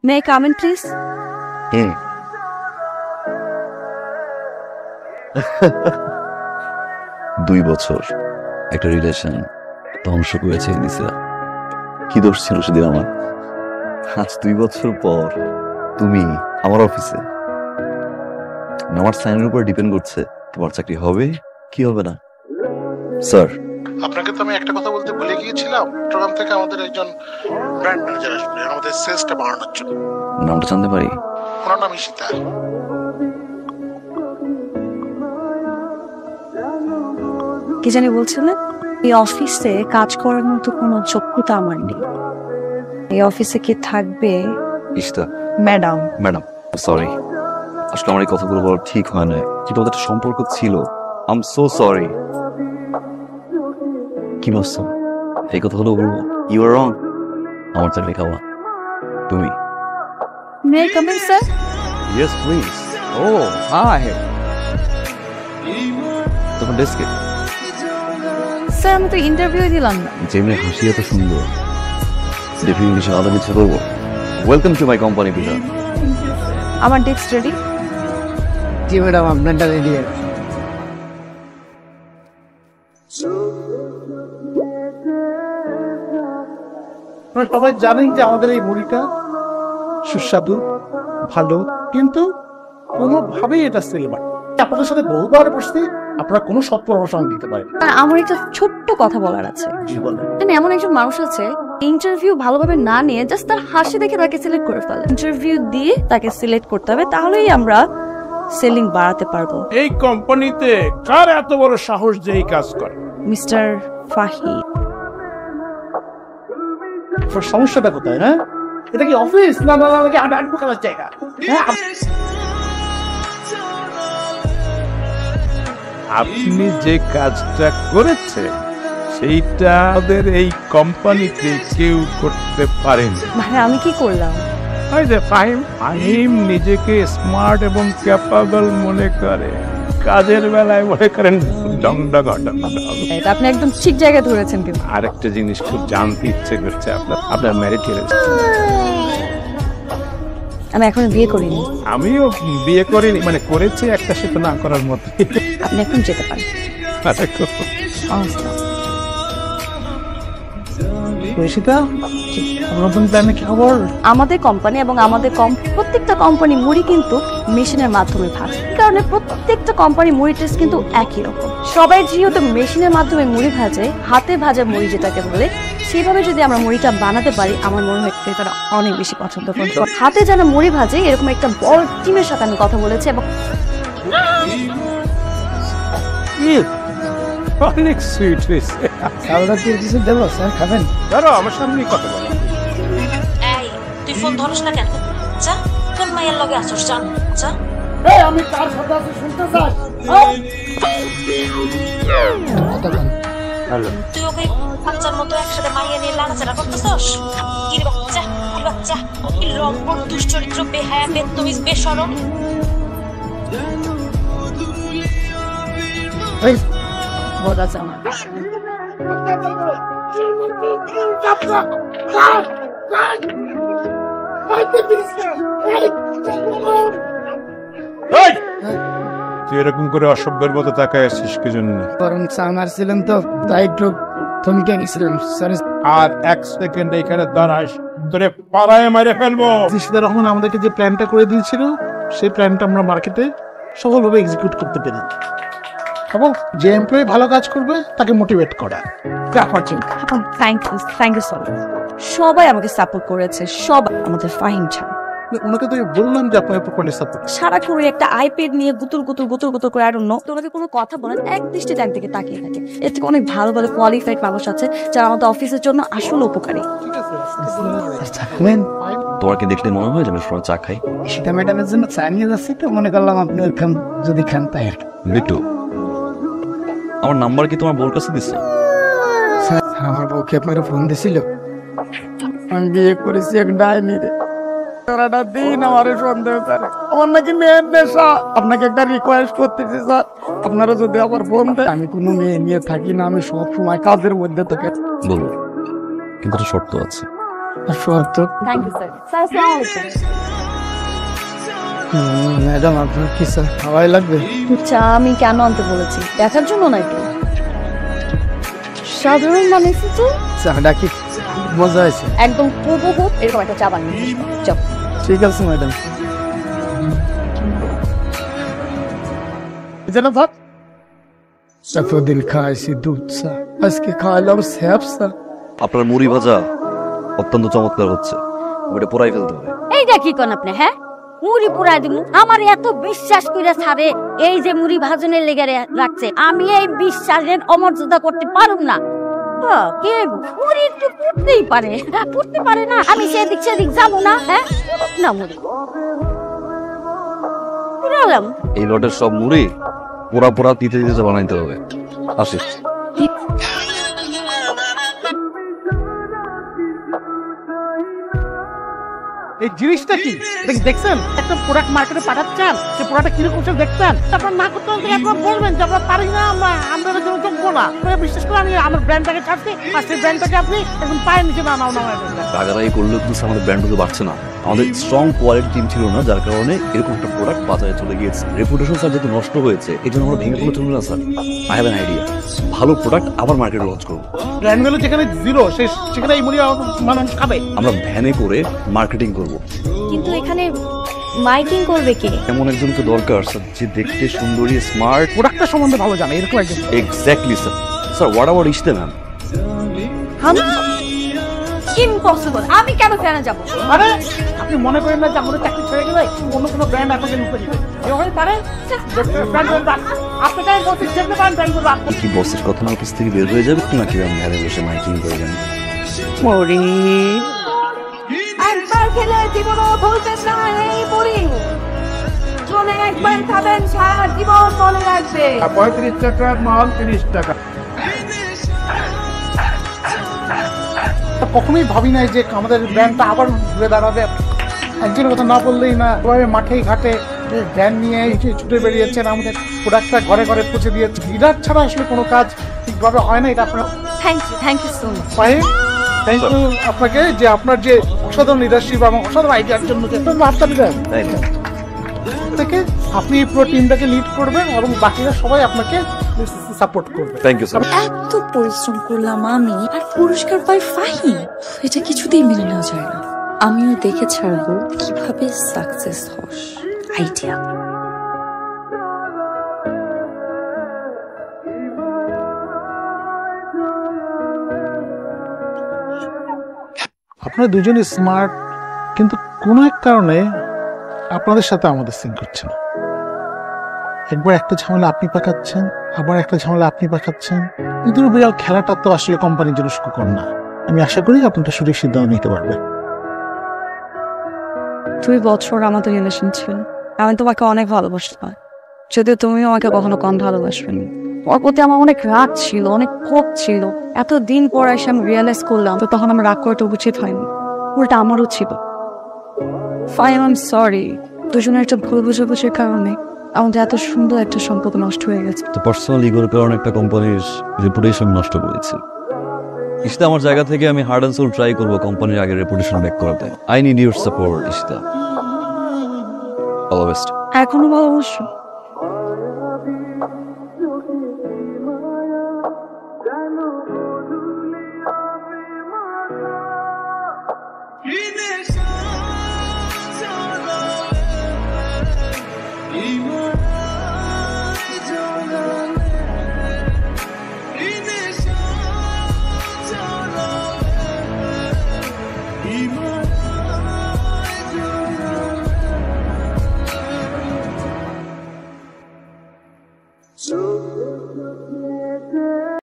May I come in please? Hmm. 2 বছর একটা relation ধ্বংস করেছে নিসা। কি দোষ ছিল সেদিন আমার? আজ 2 বছর পর তুমি আমার অফিসে, আমার সাইনের উপর ডিপেন্ড করছে তোমার চাকরি হবে কি হবে না। স্যার, আপনাকে তো আমি একটা কথা বলতে ভুলে গিয়েছিলাম, চট্টগ্রাম থেকে আমাদের একজন ব্র্যান্ড ম্যানেজার আসবে আমাদের সেলসটা বাড়ানোর জন্য। নামটা জানতে পারি? ওনার নাম ঈশিতা। কি জানি বলছিলেন? এই অফিসে কাজ করার মতো কোনো যোগ্যতা আমার নেই। এই অফিসে কি থাকবে? ঈশিতা ম্যাডাম। ম্যাডাম, সরি, আসলে আমার এই কথাগুলো বলা ঠিক হয় না, কিন্তু আমাদের একটা সম্পর্ক ছিল। I am so sorry. কি বলছো? এই কথাগুলো বলবো? You are wrong. আমার চাকরি খাওয়া তুমি। May I come in sir? Yes please. Oh hi, তোমার ডেস্কে। স্যার আমি তো ইন্টারভিউ দিলাম না। যেমনি হাসি এত সুন্দর, দেখে ইংলিশে আলাদা কিছু করবো। ওয়েলকাম টু মাই কোম্পানি পিতা। আমার ডেস্ক রেডি? জি ম্যাডাম, আপনারটা রেডি আছে। সবাই জানেন যে আমাদের এই মুড়িটা সুস্বাদু, ভালো, কিন্তু কোনোভাবেই এটা সেল হয়। আপনাদের সাথে বহুবার বসতে আপনারা কোনো সৎ পরামর্শ দিতে পারেন। আমার একটা ছোট্ট কথা বলার আছে। এখানে এমন একজন মানুষ আছে ইন্টারভিউ ভালোভাবে না নিয়ে জাস্ট তার হাসি দেখে তাকে সিলেক্ট করে ফেলে। ইন্টারভিউ দিয়ে তাকে সিলেক্ট করতে হবে, তাহলেই আমরা সেলিং বাড়াতে পারবো। এই কোম্পানিতে কার এত বড় সাহস যে এই কাজ করে? মিস্টার ফাহিম। সমস্যাটা কোথায়? হ্যাঁ, এটা কি অফিস না নাকি আড্ডা করার জায়গা? আপনি যে কাজটা করেছেন সেইটা আমাদের এই কোম্পানিতে কেউ করতে পারেনি। মানে আমি কি করলাম? ওই যে ফাহিম নিজেকে স্মার্ট এবং ক্যাপাবল মনে করে, কাজের বেলায় মনে করেন এটা আপনি একদম ঠিক জায়গায় ধরেছেন। কিন্তু আরেকটা জিনিস খুব জানতে ইচ্ছে করছে, আপনার ম্যারিড হয়েছে? আমি এখন বিয়ে করিনি। আমিও বিয়ে করিনি, মানে করেছি একটা, সেটা না করার মতো। আপনি এখন যেতে পারেন। আমাদের কোম্পানি এবং আমাদের প্রত্যেকটা কোম্পানি মুড়ি কিন্তু মেশিনের মাধ্যমে ভাজে, কারণে প্রত্যেকটা কোম্পানি মুড়ি টেস্ট কিন্তু একই রকম। সবাই যেহেতু মেশিনের মাধ্যমে মুড়ি ভাজে, হাতে ভাজা মুড়ি যেটাকে বলে, সেভাবে যদি আমরা মুড়িটা বানাতে পারি, আমার মনে হয় ক্রেতারা অনেক বেশি পছন্দ করবে। হাতে যারা মুড়ি ভাজে এরকম একটা বড় টিমের সাথে আমি কথা বলেছি এবং অনেক সুইট হয়েছে। খাওয়াটা কি কিছু দেবো স্যার? খাবেন? ধরো আমার সামনেই কথা বলো। এই তুই ফোন ধরস না কেন? যা কোন মাইয়ের লগে আসছ? যা যা। এই আমি কার সাথে আছি শুনতে চাস? হ্যালো, তুই ওকে বাচ্চার মতো একসাথে মাইয়া নিয়ে লাগাচাড়া করতেছস? কি রে বাচ্চা, কি বাচ্চা, কি লম্পট, দুশ্চরিত্র, বেহায়া, বেত্তমিজ, বেশরম। এই বড় আছে আমার। তুই এরকম করে অসভ্যের মতো তাকায় আছিস কি জন্য? বরং চা মারছিলাম তো, তাই একটু থমকে গেছিলাম। সরি। আর 1 সেকেন্ড এখানে দাঁড়াস, তোরে পাড়ায় মেরে ফেলবো। ঈশিতা রহমান আমাদেরকে যে প্ল্যানটা করে দিয়েছিল, সেই প্ল্যানটা আমরা মার্কেটে সফলভাবে এক্সিকিউট করতে পেরেছি। এবং যে এমপ্লয়ি ভালো কাজ করবে তাকে মোটিভেট করা। Thank you so much. সবাই আমাকে সাপোর্ট করেছে, সবাই, আমাদের ফাহিম ছাড়া। ওনাকে তো বললাম যে আপনাকে প্রপারলি সাপোর্ট। সারাক্ষণ একটা আইপ্যাড নিয়ে গুতুর করে আর নো, তো ওনাকে কোনো কথা বলে এক দৃষ্টিতে একদিকে তাকিয়ে থাকে। এর থেকে অনেক ভালো ভালো কোয়ালিফাইড মানুষ আছে যারা আমাদের অফিসের জন্য আসলে উপকারী। তোমার কি দেখলে মনে হয় যে আমি চা খাই? সেটা ম্যাডামের জন্য চা নিয়ে যাচ্ছি, তো মনে করলাম আপনি খান, যদি খান তাই আর কি। বিট্টু, আমার নাম্বার কি তোমার বউর কাছে দিচ্ছে? স্যার, আমার বউকে আপনার ফোন দিছিল। আমি বিয়ে করেছি এক ডাইনিরে। সারাটা দিন আমার সন্দেহ স্যার, আমার নাকি মেয়ের নেশা। আপনাকে একটা রিকোয়েস্ট করতেছি স্যার, আপনারা যদি আবার ফোন দেয়, আমি কোনো মেয়ে নিয়ে থাকি না, আমি সব সময় কাজের মধ্যে থাকি। বলবো, কিন্তু একটা শর্ত আছে। সোহাত্তর। Thank you sir. স্যার আসসালামু আলাইকুম। ম্যাডাম আপনার কি স্যার খাওয়াই লাগবে? চা আমি কেন আনতে বলেছি? দেখার জন্য নাকি? সাধারণ মানুষ তো চাটা কি মজা আছে? একদম হুবহু এরকম একটা চা বানিয়ে চল। ঠিক আছে ম্যাডাম। জানা ভাত এতদিন খাইছি দুধ চা, আজকে খাইলাম স্যাপ চা। আপনার মুড়ি ভাজা অত্যন্ত চমৎকার হচ্ছে, ওটা পোড়াই ফেলতে হবে। এইটা কি কোন আপনি? হ্যাঁ, মুড়ি পুরাই দিব? আমার এত বিশ্বাস করে ছাড়ে এই যে মুড়ি ভাজনের লেগে রাখছে, আমি এই বিশ্বাসের অমর্যাদা করতে পারুম না। কে মুড়ি একটু পুড়তেই পারে, পুড়তে পারে না? আমি সেদিক সেদিক যাবো না? হ্যাঁ, না মুড়ি পুরালাম। এই লটের সব মুড়ি পোড়া পোড়া দিতে দিতে বানাইতে হবে। আসি। এই জিনিসটা কি দেখছেন? একটা প্রোডাক্ট মার্কেটে পাঠাচ্ছেন, সে প্রোডাক্টটা কিরকম সে দেখছেন, তারপর না করতে হলে একবার বলবেন যে আমরা পারি না, আমরা জন্য যোগ্য না। বিশেষ করে আমি আমার ব্র্যান্ডটাকে ছাড়ছি, আর সেই ব্র্যান্ডটাকে আপনি একদম পায়ের নিচে না নাও নামায় দেবেন। রাগারাগি করলেও কিন্তু আমাদের ব্র্যান্ড বাড়ছে না। আমাদের স্ট্রং কোয়ালিটি টিম ছিল না, যার কারণে এরকম একটা প্রোডাক্ট বাজারে চলে গিয়েছে। রেপুটেশন স্যার যেহেতু নষ্ট হয়েছে, এই জন্য আমরা ভেঙে পড়লে চলবে না sir. I have an idea, ভালো প্রোডাক্ট আবার মার্কেটে লঞ্চ করবো। ব্র্যান্ড ভ্যালু যেখানে জিরো, সেখানে এই মুড়ি মানুষ খাবে। আমরা ভ্যানে করে মার্কেটিং করব। কিন্তু এখানে মাইকিং করবে কে? এমন একজনকে দরকার স্যার যে দেখতে সুন্দরী, স্মার্ট, প্রোডাক্টটা সম্বন্ধে ভালো জানে, এরকম একজন। Exactly sir. Sir what about Ishte ma'am? Impossible, আমি কেন ফ্যানে যাব? আরে আপনি মনে করেন না যে আমাদের চাকরি ছেড়ে গেলে অন্য কোনো ব্র্যান্ড আপনাকে নিতে দিবে? এভাবে পারে? আপনাকে বলতে যেতে পারেন ব্র্যান্ড করবো। কি বসের কথা না অফিস থেকে বের হয়ে যাবে নাকি আমি ভ্যানে বসে মাইকিং করবেন? মুড়ি একবার খেলে জীবনও ভুলবেন না। এই মুড়ি চলে একবার খাবেন, সারা জীবন মনে রাখবে। 35 টাকার মাল 30 টাকা। কখনোই ভাবি নাই যে আমাদের ব্র্যান্ডটা আবার ঘুরে দাঁড়াবে। একজনের কথা না বললেই না, এভাবে মাঠে ঘাটে ভ্যান নিয়ে ছুটে বেরিয়েছেন, আমাদের প্রোডাক্টটা ঘরে ঘরে পৌঁছে দিয়েছে। লিডার ছাড়া আসলে কোনো কাজ ঠিকভাবে হয় না, এটা আপনার। Thank you so much. Fahim, thank you আপনাকে যে আপনার যে অসাধারণ লিডারশিপ এবং অসাধারণ আইডিয়ার জন্য যে বার্তা দিলেন থেকে আপনি পুরো টিমটাকে লিড করবেন এবং বাকিরা সবাই আপনাকে সাপোর্ট করবে। Thank you sir. এত পরিশ্রম করলাম আমি, আর পুরস্কার পাই ফাহিম। এটা কিছুতেই মেনে নেওয়া যায় না। আমিও দেখে ছাড়বো কিভাবে সাকসেস হস। আইডিয়া। আপনারা দুজনই স্মার্ট, কিন্তু কোনো এক কারণে আপনাদের সাথে আমাদের সিঙ্ক করছে না। একবার একটা ঝামেলা আপনি পাকাচ্ছেন, আবার একটা ঝামেলা আপনি পাকাচ্ছেন। কিন্তু বিড়াল খেলাটা তো আসলে কোম্পানির জন্য সুখকর না। আমি আশা করি আপনারা সঠিক সিদ্ধান্ত নিতে পারবেন। 2 বছর আমাদের রিলেশন ছিল, আমি তোমাকে অনেক ভালোবাসতাম, যদিও তুমিও আমাকে কখনো কম ভালোবাসবেনি। ওর প্রতি আমার অনেক রাগ ছিল, অনেক ক্ষোভ ছিল। এতদিন পর এসে আমি রিয়েলাইজ করলাম, তো তখন আমার রাগ করাটা উচিত হয়নি, উল্টা আমারও ছিল। Faim, I am sorry. দুজনের একটা ভুল বুঝাবুঝির কারণে আমাদের এত সুন্দর একটা সম্পর্ক নষ্ট হয়ে গেছে। তো পার্সোনাল ইগোর কারণে একটা কোম্পানির রেপুটেশন নষ্ট করেছি। ইশতা, আমার জায়গা থেকে আমি হার্ড অ্যান্ড সোল ট্রাই করবো কোম্পানির আগের রেপুটেশন ব্যাক করাতে। I need your support Ishta. All the best. এখনো ভালোবাসো?